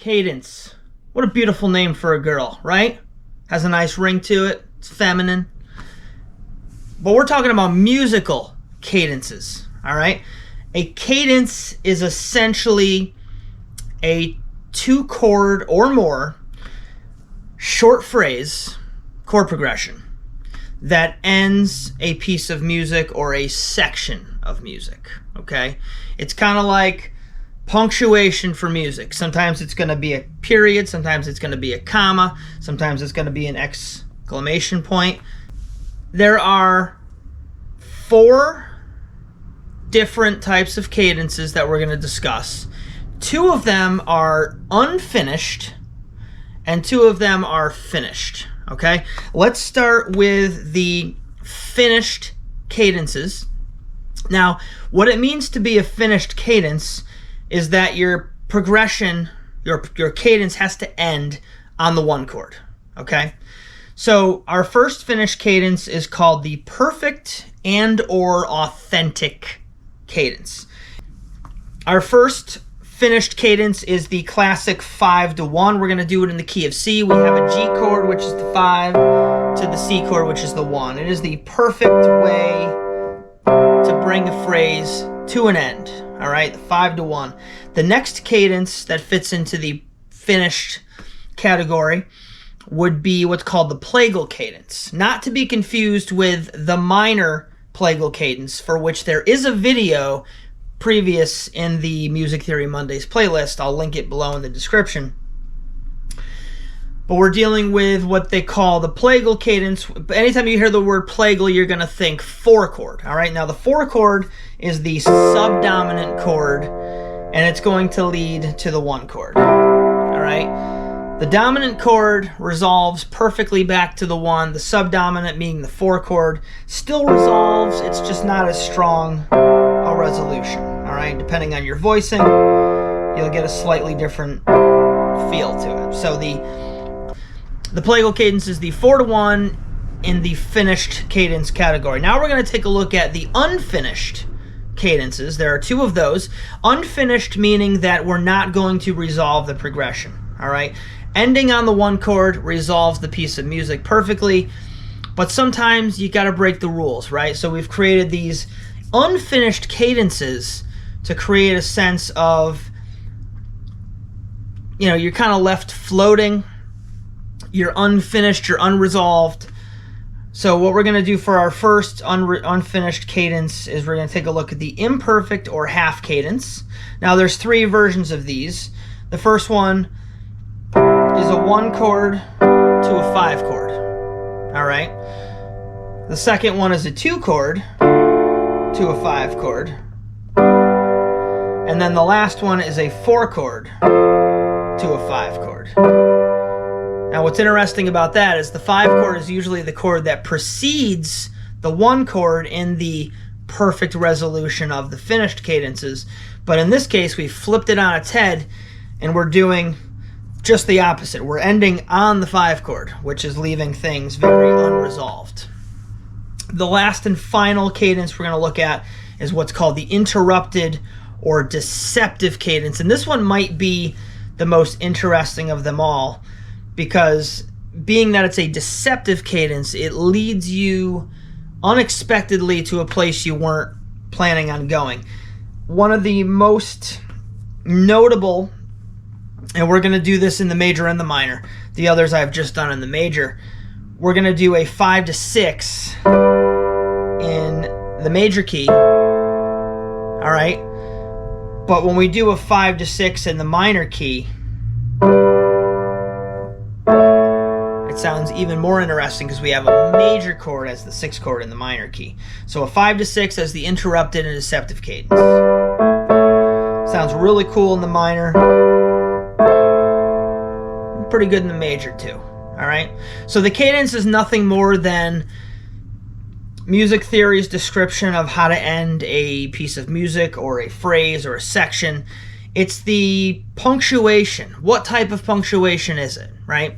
Cadence. What a beautiful name for a girl, right? Has a nice ring to it. It's feminine. But we're talking about musical cadences, all right? A cadence is essentially a 2-chord or more short phrase, chord progression, that ends a piece of music or a section of music, okay? It's kind of like punctuation for music. Sometimes it's going to be a period, sometimes it's going to be a comma, sometimes it's going to be an exclamation point. There are 4 different types of cadences that we're going to discuss. 2 of them are unfinished and 2 of them are finished, okay? Let's start with the finished cadences. Now, what it means to be a finished cadence is that your progression, your cadence has to end on the 1 chord, okay? So our first finished cadence is called the perfect and or authentic cadence. Our first finished cadence is the classic 5-to-1. We're going to do it in the key of C. We have a G chord, which is the 5, to the C chord, which is the 1. It is the perfect way to bring a phrase to an end, all right, the 5-to-1. The next cadence that fits into the finished category would be what's called the PLAGAL cadence, not to be confused with the minor PLAGAL cadence, for which there is a video previous in the Music Theory Mondays playlist. I'll link it below in the description. But we're dealing with what they call the PLAGAL cadence. Anytime you hear the word PLAGAL, you're going to think 4-chord. All right, now the 4-chord is the subdominant chord, and it's going to lead to the 1 chord. All right, the dominant chord resolves perfectly back to the 1. The subdominant, meaning the 4 chord, still resolves. It's just not as strong a resolution. All right, depending on your voicing, you'll get a slightly different feel to it. So the PLAGAL cadence is the 4-to-1 in the finished cadence category. Now we're going to take a look at the unfinished cadences. There are 2 of those. Unfinished meaning that we're not going to resolve the progression. All right, ending on the 1 chord resolves the piece of music perfectly, but sometimes you got to break the rules, right? So we've created these unfinished cadences to create a sense of, you're kind of left floating. You're unfinished, you're unresolved. So what we're going to do for our first unfinished cadence is we're going to take a look at the imperfect or half cadence. Now there's 3 versions of these. The first one is a 1 chord to a 5 chord. All right. The second one is a 2 chord to a 5 chord. And then the last one is a 4 chord to a 5 chord. Now what's interesting about that is the 5 chord is usually the chord that precedes the 1 chord in the perfect resolution of the finished cadences. But in this case, we flipped it on its head and we're doing just the opposite. We're ending on the 5 chord, which is leaving things very unresolved. The last and final cadence we're going to look at is what's called the interrupted or deceptive cadence. And this one might be the most interesting of them all, because being that it's a deceptive cadence, it leads you unexpectedly to a place you weren't planning on going. One of the most notable, and we're going to do this in the major and the minor, the others I've just done in the major, we're going to do a 5-to-6 in the major key, all right? But when we do a 5-to-6 in the minor key, it sounds even more interesting because we have a major chord as the 6th chord in the minor key. So a 5-to-6 as the interrupted and deceptive cadence. Sounds really cool in the minor. Pretty good in the major too. All right. So the cadence is nothing more than music theory's description of how to end a piece of music or a phrase or a section. It's the punctuation. What type of punctuation is it, right?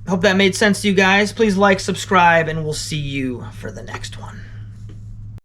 Hope that made sense to you guys. Please like, subscribe, and we'll see you for the next one.